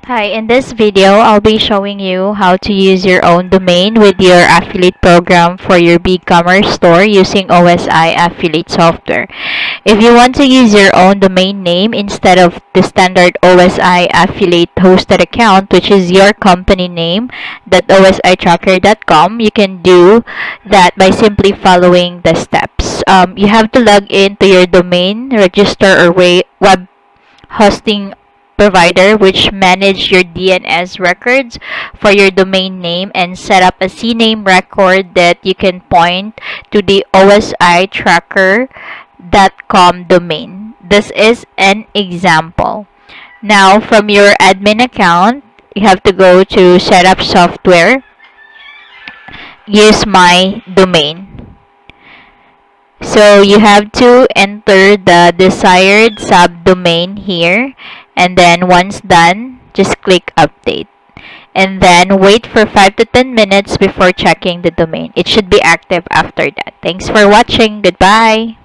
Hi, in this video, I'll be showing you how to use your own domain with your affiliate program for your BigCommerce store using OSI affiliate software. If you want to use your own domain name instead of the standard OSI affiliate hosted account, which is your company name, .ositracker.com, you can do that by simply following the steps. You have to log into your domain, register or web hosting provider which manage your DNS records for your domain name and set up a CNAME record that you can point to the ositracker.com domain. This is an example. Now, from your admin account, you have to go to Setup Software, use My Domain. So you have to enter the desired subdomain here, and then once done, just click update. And then wait for 5 to 10 minutes before checking the domain. It should be active after that. Thanks for watching. Goodbye.